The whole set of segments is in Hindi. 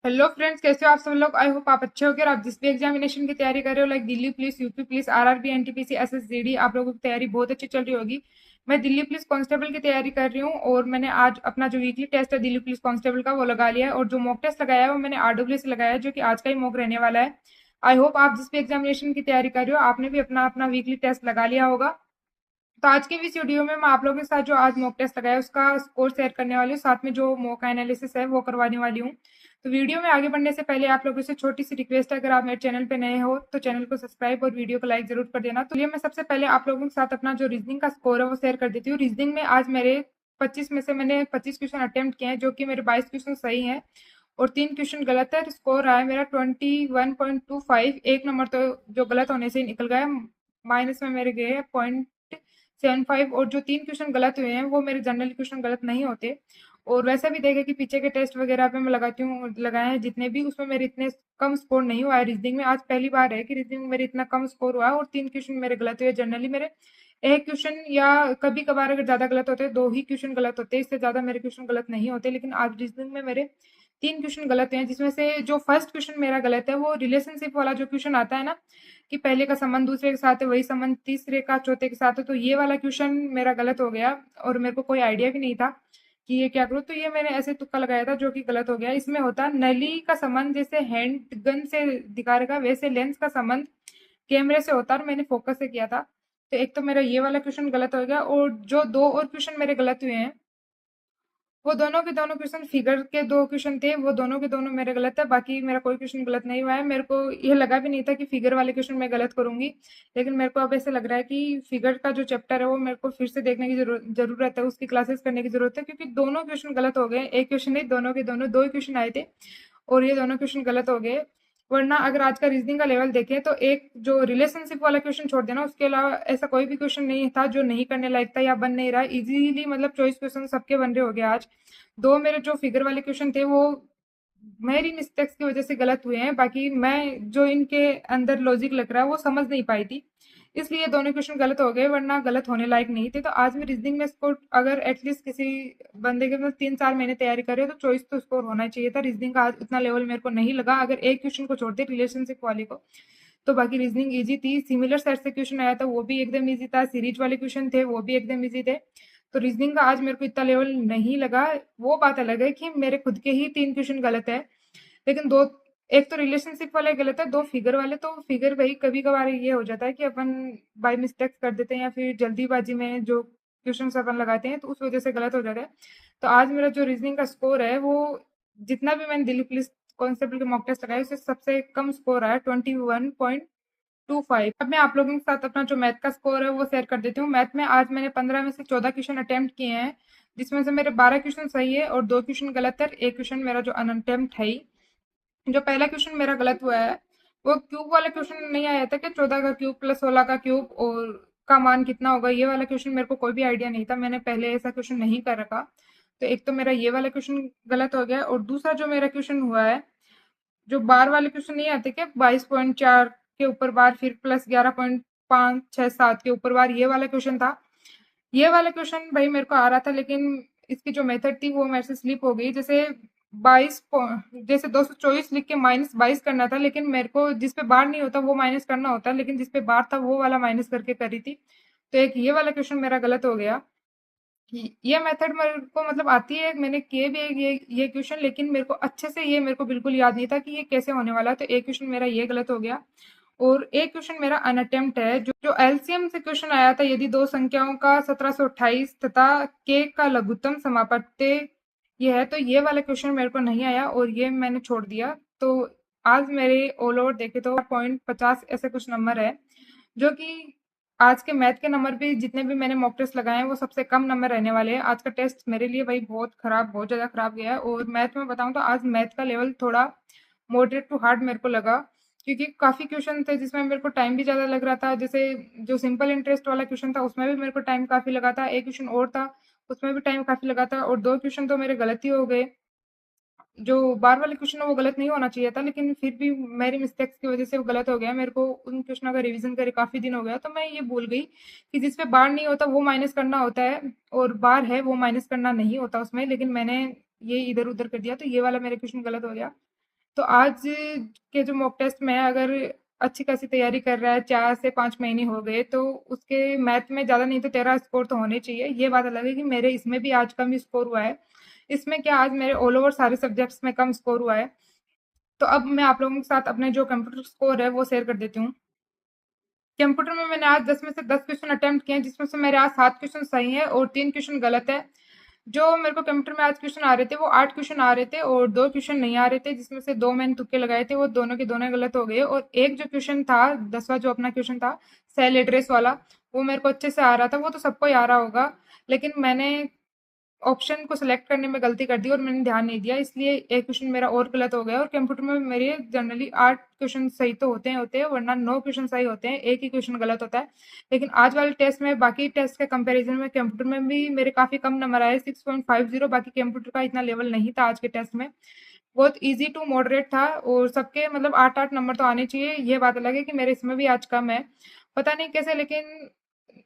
हेलो फ्रेंड्स, कैसे हो आप सब लोग। आई होप आप अच्छे होगे और आप जिस भी एग्जामिनेशन की तैयारी कर रहे हो, like Delhi police, UP police, RRB, NTPC, SSGD, आप लोगों की तैयारी बहुत अच्छी चल रही होगी। मैं दिल्ली पुलिस कांस्टेबल की तैयारी कर रही हूँ और मैंने आज अपना जो वीकली टेस्ट है दिल्ली पुलिस कांस्टेबल का वो लगा लिया है, और जो मॉक टेस्ट लगाया है वो मैंने आरडब्ल्यू से लगाया है, जो कि आज का ही मॉक रहने वाला है। आई होप आप जिस भी एग्जामिनेशन की तैयारी कर रहे हो आपने भी अपना अपना वीकली टेस्ट लगा लिया होगा। तो आज के इस वीडियो में मैं आप लोगों के साथ जो आज मॉक टेस्ट लगाया है उसका स्कोर शेयर करने वाली हूँ, साथ में जो मॉक एनालिसिस है वो करवाने वाली हूँ। तो वीडियो में आगे बढ़ने से पहले आप लोगों से छोटी सी रिक्वेस्ट है, अगर आप मेरे चैनल पे नए हो तो चैनल को सब्सक्राइब और वीडियो को लाइक जरूर कर देना। तो ये मैं सबसे पहले आप लोगों के साथ अपना जो रीजनिंग का स्कोर है वो शेयर कर देती हूँ। रीजनिंग में आज मेरे 25 में से मैंने 25 क्वेश्चन अटेम्प्ट किए हैं, जो कि मेरे 22 क्वेश्चन सही हैं और 3 क्वेश्चन गलत है। स्कोर आया मेरा 21.25। एक नंबर तो जो गलत होने से ही निकल गया, माइनस में मेरे गए 0.75, और जो 3 क्वेश्चन गलत हुए हैं वो मेरे जनरल क्वेश्चन गलत नहीं होते। और वैसे भी देखे कि पीछे के टेस्ट वगैरह पे मैं लगाती हूँ, लगाए हैं जितने भी, उसमें मेरे इतने कम स्कोर नहीं हुआ है। रीजनिंग में आज पहली बार है कि रीजनिंग में मेरे इतना कम स्कोर हुआ है और 3 क्वेश्चन मेरे गलत हुए। जनरली मेरे एक क्वेश्चन या कभी कभार अगर ज्यादा गलत होते हैं 2 ही क्वेश्चन गलत होते हैं, इससे ज्यादा मेरे क्वेश्चन गलत नहीं होते। लेकिन आज रीजनिंग में मेरे 3 क्वेश्चन गलत हैं, जिसमें से जो फर्स्ट क्वेश्चन मेरा गलत है वो रिलेशनशिप वाला जो क्वेश्चन आता है ना, कि पहले का संबंध दूसरे के साथ है, वही संबंध तीसरे का चौथे के साथ है, तो ये वाला क्वेश्चन मेरा गलत हो गया और मेरे को कोई आइडिया भी नहीं था कि ये क्या करूँ। तो ये मैंने ऐसे तुक्का लगाया था जो कि गलत हो गया। इसमें होता नली का संबंध जैसे हैंड गन से दिखा रहेगा, वैसे लेंस का संबंध कैमरे से होता है, और मैंने फोकस से किया था। तो एक तो मेरा ये वाला क्वेश्चन गलत हो गया, और जो दो और क्वेश्चन मेरे गलत हुए हैं वो दोनों के दोनों क्वेश्चन फिगर के दो क्वेश्चन थे, वो दोनों के दोनों मेरे गलत है। बाकी मेरा कोई क्वेश्चन गलत नहीं हुआ है। मेरे को ये लगा भी नहीं था कि फिगर वाले क्वेश्चन मैं गलत करूंगी, लेकिन मेरे को अब ऐसे लग रहा है कि फिगर का जो चैप्टर है वो मेरे को फिर से देखने की जरूरत है, उसकी क्लासेस करने की जरूरत है, क्योंकि दोनों क्वेश्चन गलत हो गए। एक क्वेश्चन नहीं, दोनों के दोनों दो ही क्वेश्चन आए थे और ये दोनों क्वेश्चन गलत हो गए। वरना अगर आज का रीजनिंग का लेवल देखें तो एक जो रिलेशनशिप वाला क्वेश्चन छोड़ देना, उसके अलावा ऐसा कोई भी क्वेश्चन नहीं था जो नहीं करने लायक था या बन नहीं रहा। इजीली मतलब चॉइस क्वेश्चन सबके बन रहे हो गए आज। दो मेरे जो फिगर वाले क्वेश्चन थे वो मेरी मिस्टेक्स की वजह से गलत हुए हैं, बाकी मैं जो इनके अंदर लॉजिक लग रहा है वो समझ नहीं पाई थी, इसलिए दोनों क्वेश्चन गलत हो गए, वरना गलत होने लायक नहीं थे। तो आज में रीजनिंग में इसको अगर एटलीस्ट किसी बंदे के मतलब 3-4 महीने तैयारी करे तो चॉइस तो स्कोर होना चाहिए था। रीजनिंग का आज उतना लेवल मेरे को नहीं लगा, अगर एक क्वेश्चन को छोड़ते रिलेशनशिप वाले को, तो बाकी रीजनिंग इजी थी। सिमिलर सेट से क्वेश्चन आया था वो भी एकदम इजी था, सीरीज वाले क्वेश्चन थे वो भी एकदम इजी थे। तो रीजनिंग का आज मेरे को इतना लेवल नहीं लगा। वो बात अलग है कि मेरे खुद के ही 3 क्वेश्चन गलत है, लेकिन दो, एक तो रिलेशनशिप वाले गलत है, दो फिगर वाले। तो फिगर वही कभी कभार ये हो जाता है कि अपन बाय मिस्टेक कर देते हैं या फिर जल्दीबाजी में जो क्वेश्चन अपन लगाते हैं तो उस वजह से गलत हो जाता है। तो आज मेरा जो रीजनिंग का स्कोर है वो, जितना भी मैंने दिल्ली पुलिस कांस्टेबल के मॉक टेस्ट लगाए उससे सबसे कम स्कोर आया 21.25। अब मैं आप लोगों के साथ अपना जो मैथ का स्कोर है वो शेयर कर देती हूँ। मैथ में आज मैंने 15 में से 14 क्वेश्चन अटेम्प्ट किए हैं, जिसमें से मेरे 12 क्वेश्चन सही है और 2 क्वेश्चन गलत है, एक क्वेश्चन मेरा जो अनअटेम्प्ट है ही। जो पहला क्वेश्चन मेरा गलत हुआ है वो क्यूब वाला क्वेश्चन नहीं आया था कि 14 का क्यूब प्लस 16 का क्यूब और का मान कितना होगा, ये वाला क्वेश्चन मेरे को कोई भी आइडिया नहीं था, मैंने पहले ऐसा क्वेश्चन नहीं कर रखा। तो एक तो मेरा ये वाला क्वेश्चन गलत हो गया, और दूसरा जो मेरा क्वेश्चन हुआ है, जो बार वाले क्वेश्चन नहीं आते क्या, 22.4 के ऊपर बार फिर प्लस 11.5 6 7 के ऊपर बार, ये वाला क्वेश्चन था। ये वाला क्वेश्चन भाई मेरे को आ रहा था, लेकिन इसकी जो मेथड थी वो मेरे से स्लिप हो गई। जैसे 22 जैसे 224 लिख के -22 करना था, लेकिन मेरे को जिस पे बार नहीं होता वो माइनस करना होता है, लेकिन जिस पे बार था वो वाला माइनस करके करी थी। तो एक ये वाला क्वेश्चन मेरा गलत हो गया। ये मेथड मेरे को मतलब आती है, मैंने किए भी है ये क्वेश्चन, लेकिन मेरे को अच्छे से ये मेरे को बिल्कुल याद नहीं था कि ये कैसे होने वाला है। तो एक क्वेश्चन मेरा ये गलत हो गया, और एक क्वेश्चन मेरा अनअटेम्प्ट है। जो एलसीएम से क्वेश्चन आया था, यदि दो संख्याओं का 1728 तथा के का लघुत्तम समापत्य ये है, तो ये वाला क्वेश्चन मेरे को नहीं आया और ये मैंने छोड़ दिया। तो आज मेरे ऑल ओवर देखे तो 50 ऐसे कुछ नंबर है, जो कि आज के मैथ के नंबर भी जितने भी मैंने मॉक टेस्ट लगाए हैं वो सबसे कम नंबर रहने वाले हैं। आज का टेस्ट मेरे लिए भाई बहुत खराब, बहुत ज़्यादा खराब गया है। और मैथ में बताऊं तो आज मैथ का लेवल थोड़ा मॉडरेट टू हार्ड मेरे को लगा, क्योंकि काफ़ी क्वेश्चन थे जिसमें मेरे को टाइम भी ज़्यादा लग रहा था। जैसे जो सिंपल इंटरेस्ट वाला क्वेश्चन था उसमें भी मेरे को टाइम काफ़ी लगा था, एक क्वेश्चन और था उसमें भी टाइम काफ़ी लगा था, और दो क्वेश्चन तो मेरे गलत ही हो गए। जो बार वाले क्वेश्चन है वो गलत नहीं होना चाहिए था, लेकिन फिर भी मेरी मिस्टेक्स की वजह से वो गलत हो गया। मेरे को उन क्वेश्चनों का रिवीजन करे काफी दिन हो गया, तो मैं ये भूल गई कि जिस पे बार नहीं होता वो माइनस करना होता है, और बार है वो माइनस करना नहीं होता उसमें, लेकिन मैंने ये इधर उधर कर दिया, तो ये वाला मेरा क्वेश्चन गलत हो गया। तो आज के जो मॉक टेस्ट में अगर अच्छी खासी तैयारी कर रहा है, 4 से 5 महीने हो गए, तो उसके मैथ में ज़्यादा नहीं तो 13 स्कोर तो होने चाहिए। ये बात अलग है कि मेरे इसमें भी आज कम ही स्कोर हुआ है। इसमें क्या, आज मेरे ऑल ओवर सारे सब्जेक्ट्स में कम स्कोर हुआ है। तो अब मैं आप लोगों के साथ अपने जो कंप्यूटर स्कोर है वो शेयर कर देती हूँ। कंप्यूटर में मैंने आज 10 में से 10 क्वेश्चन अटेम्प्ट किए हैं, जिसमें से मेरे आज 7 क्वेश्चन सही हैं और 3 क्वेश्चन गलत है। जो मेरे को कंप्यूटर में आज क्वेश्चन आ रहे थे वो 8 क्वेश्चन आ रहे थे और 2 क्वेश्चन नहीं आ रहे थे, जिसमें से 2 मैंने तुक्के लगाए थे, वो दोनों के दोनों गलत हो गए। और एक जो क्वेश्चन था, 10वां जो अपना क्वेश्चन था सेल एड्रेस वाला, वो मेरे को अच्छे से आ रहा था, वो तो सबको ही आ रहा होगा, लेकिन मैंने ऑप्शन को सिलेक्ट करने में गलती कर दी और मैंने ध्यान नहीं दिया, इसलिए एक क्वेश्चन मेरा और गलत हो गया। और कंप्यूटर में मेरे जनरली 8 क्वेश्चन सही तो होते हैं वरना 9 क्वेश्चन सही होते हैं, एक ही क्वेश्चन गलत होता है। लेकिन आज वाले टेस्ट में बाकी टेस्ट के कंपैरिजन में कंप्यूटर में भी मेरे काफ़ी कम नंबर आए, 6.50। बाकी कंप्यूटर का इतना लेवल नहीं था आज के टेस्ट में, बहुत ईजी टू मॉडरेट था और सबके मतलब 8-8 नंबर तो आने चाहिए। ये बात अलग है कि मेरे इसमें भी आज कम है, पता नहीं कैसे, लेकिन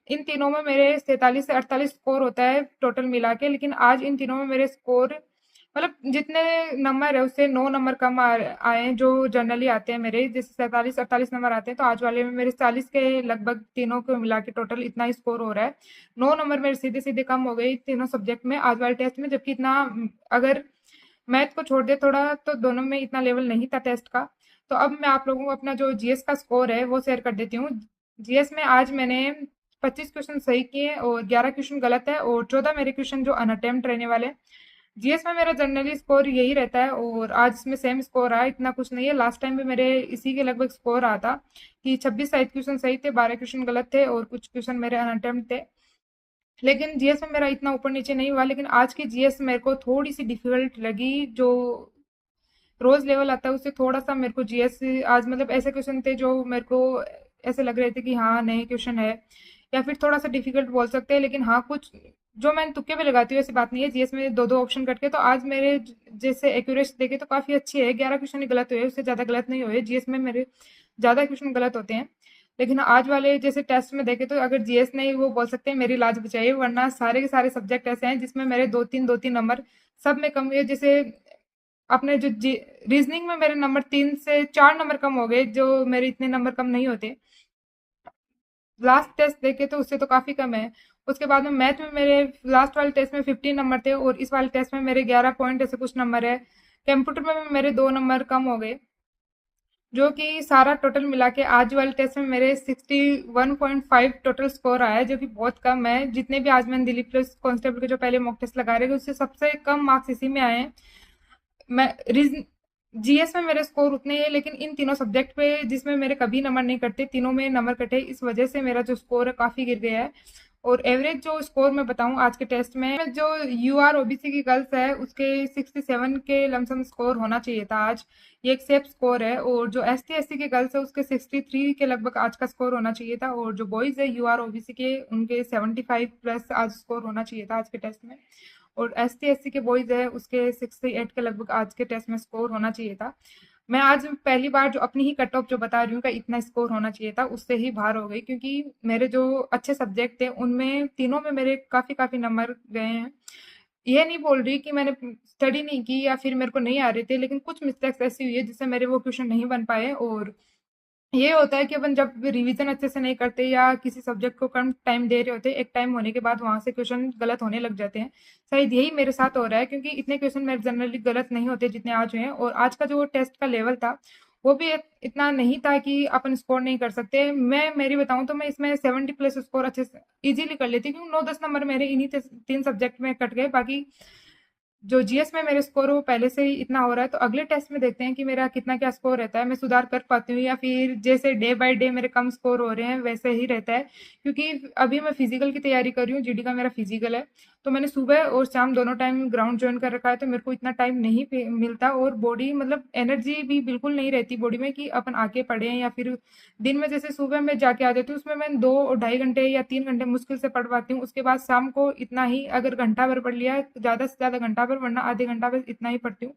इन तीनों में मेरे 43 से 48 स्कोर होता है टोटल मिला के, लेकिन आज इन तीनों में मेरे स्कोर मतलब जितने नंबर है उससे 9 नंबर कम आए हैं जो जनरली आते हैं मेरे, जैसे 47-48 नंबर आते हैं, तो आज वाले में मेरे 40 के लगभग तीनों को मिला के टोटल इतना ही स्कोर हो रहा है। 9 नंबर मेरे सीधे सीधे कम हो गए तीनों सब्जेक्ट में आज वाले टेस्ट में, जबकि इतना अगर मैथ को छोड़ दे थोड़ा तो दोनों में इतना लेवल नहीं था टेस्ट का। तो अब मैं आप लोगों को अपना जो जीएस का स्कोर है वो शेयर कर देती हूँ। जीएस में आज मैंने 25 क्वेश्चन सही किए और 11 क्वेश्चन गलत है और 14 मेरे क्वेश्चन जो अनअटेम्प्ट रहने वाले। जीएस में मेरा जनरली स्कोर यही रहता है और आज इसमें सेम स्कोर आया, इतना कुछ नहीं है। लास्ट टाइम भी मेरे इसी के लगभग स्कोर आता था कि 26 क्वेश्चन सही थे, 12 क्वेश्चन गलत थे और कुछ क्वेश्चन मेरे अनअटेम्प्ट थे। लेकिन जीएस में मेरा इतना ऊपर नीचे नहीं हुआ, लेकिन आज की जीएस मेरे को थोड़ी सी डिफिकल्ट लगी। जो रोज लेवल आता है उससे थोड़ा सा मेरे को जीएस आज मतलब ऐसे क्वेश्चन थे जो मेरे को ऐसे लग रहे थे कि हाँ नए क्वेश्चन है, या फिर थोड़ा सा डिफिकल्ट बोल सकते हैं। लेकिन हाँ कुछ जो मैंने तुक्के पे लगाती हूँ ऐसी बात नहीं है। जीएस में दो दो ऑप्शन कट के तो आज मेरे जैसे एक्यूरेसी देखे तो काफी अच्छी है, 11 क्वेश्चन ही गलत हुए, उससे ज्यादा गलत नहीं हुए। जीएस में मेरे ज्यादा क्वेश्चन गलत होते हैं, लेकिन आज वाले जैसे टेस्ट में देखे तो अगर जीएस नहीं वो बोल सकते हैं मेरी लाज बचाइए, वरना सारे के सारे सब्जेक्ट ऐसे हैं जिसमें मेरे दो तीन नंबर सब में कम हुए। जैसे अपने जो रीजनिंग में मेरे नंबर 3 से 4 नंबर कम हो गए, जो मेरे इतने नंबर कम नहीं होते। लास्ट टेस्ट देखे तो उससे तो काफी कम है। उसके बाद में मैथ में मेरे लास्ट वाले टेस्ट में 15 नंबर थे और इस वाले टेस्ट में मेरे 11 पॉइंट ऐसे कुछ नंबर है। कंप्यूटर में मेरे 2 नंबर कम हो गए, जो कि सारा टोटल मिला के आज वाले टेस्ट में मेरे 61.5 टोटल स्कोर आया है, जो कि बहुत कम है। जितने भी आज मैंने दिल्ली पुलिस कांस्टेबल के जो पहले मॉक टेस्ट लगा रहे थे उससे सबसे कम मार्क्स इसी में आए हैं। मैं रीजन जीएस में मेरे स्कोर उतने ही है, लेकिन इन तीनों सब्जेक्ट पे जिसमें मेरे कभी नंबर नहीं कटते तीनों में नंबर कटे, इस वजह से मेरा जो स्कोर है काफ़ी गिर गया है। और एवरेज जो स्कोर मैं बताऊं आज के टेस्ट में, जो यूआर ओबीसी की गर्ल्स है उसके 67 के लमसम स्कोर होना चाहिए था आज, ये एक सेफ स्कोर है। और जो एसटी एससी के गर्ल्स है उसके 63 के लगभग आज का स्कोर होना चाहिए था। और जो बॉयज़ है यूआर ओबीसी के उनके 75 प्लस आज स्कोर होना चाहिए था आज के टेस्ट में। और एसटी एससी के बॉयज़ है उसके 68 के लगभग आज के टेस्ट में स्कोर होना चाहिए था। मैं आज पहली बार जो अपनी ही कट ऑफ जो बता रही हूँ का इतना स्कोर होना चाहिए था, उससे ही बाहर हो गई, क्योंकि मेरे जो अच्छे सब्जेक्ट थे उनमें तीनों में मेरे काफ़ी काफ़ी नंबर गए हैं। ये नहीं बोल रही कि मैंने स्टडी नहीं की या फिर मेरे को नहीं आ रहे थे, लेकिन कुछ मिस्टेक्स ऐसी हुई है जिससे मेरे वो क्वेश्चन नहीं बन पाए। और ये होता है कि अपन जब रिवीजन अच्छे से नहीं करते या किसी सब्जेक्ट को कम टाइम दे रहे होते, एक टाइम होने के बाद वहां से क्वेश्चन गलत होने लग जाते हैं। शायद यही मेरे साथ हो रहा है, क्योंकि इतने क्वेश्चन मेरे जनरली गलत नहीं होते जितने आज हुए हैं। और आज का जो टेस्ट का लेवल था वो भी इतना नहीं था कि अपन स्कोर नहीं कर सकते। मैं मेरी बताऊं तो मैं इसमें 70 प्लस स्कोर अच्छे से इजीली कर लेती, क्योंकि 9-10 नंबर मेरे इन्हीं 3 सब्जेक्ट में कट गए। बाकी जो जीएस में मेरे स्कोर वो पहले से ही इतना हो रहा है, तो अगले टेस्ट में देखते हैं कि मेरा कितना क्या स्कोर रहता है, मैं सुधार कर पाती हूँ या फिर जैसे डे बाय डे मेरे कम स्कोर हो रहे हैं वैसे ही रहता है। क्योंकि अभी मैं फिजिकल की तैयारी कर रही हूँ, जीडी का मेरा फिजिकल है, तो मैंने सुबह और शाम दोनों टाइम ग्राउंड ज्वाइन कर रखा है, तो मेरे को इतना टाइम नहीं मिलता और बॉडी मतलब एनर्जी भी बिल्कुल नहीं रहती बॉडी में कि अपन आके पढ़ें। या फिर दिन में जैसे सुबह में जाके आ जाती हूँ उसमें मैं 2 और ढाई घंटे या 3 घंटे मुश्किल से पढ़ पाती हूँ, उसके बाद शाम को इतना ही, अगर घंटा भर पढ़ लिया ज़्यादा से ज़्यादा घंटा भर, वरना आधे घंटा बस इतना ही पढ़ती हूँ,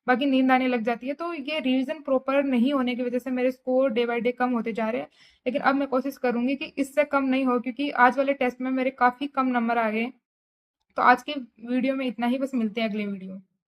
बाकी नींद आने लग जाती है। तो ये रिवीजन प्रॉपर नहीं होने की वजह से मेरे स्कोर डे बाय डे कम होते जा रहे हैं। लेकिन अब मैं कोशिश करूंगी कि इससे कम नहीं हो, क्योंकि आज वाले टेस्ट में मेरे काफ़ी कम नंबर आ गए। तो आज के वीडियो में इतना ही, बस मिलते हैं अगले वीडियो में।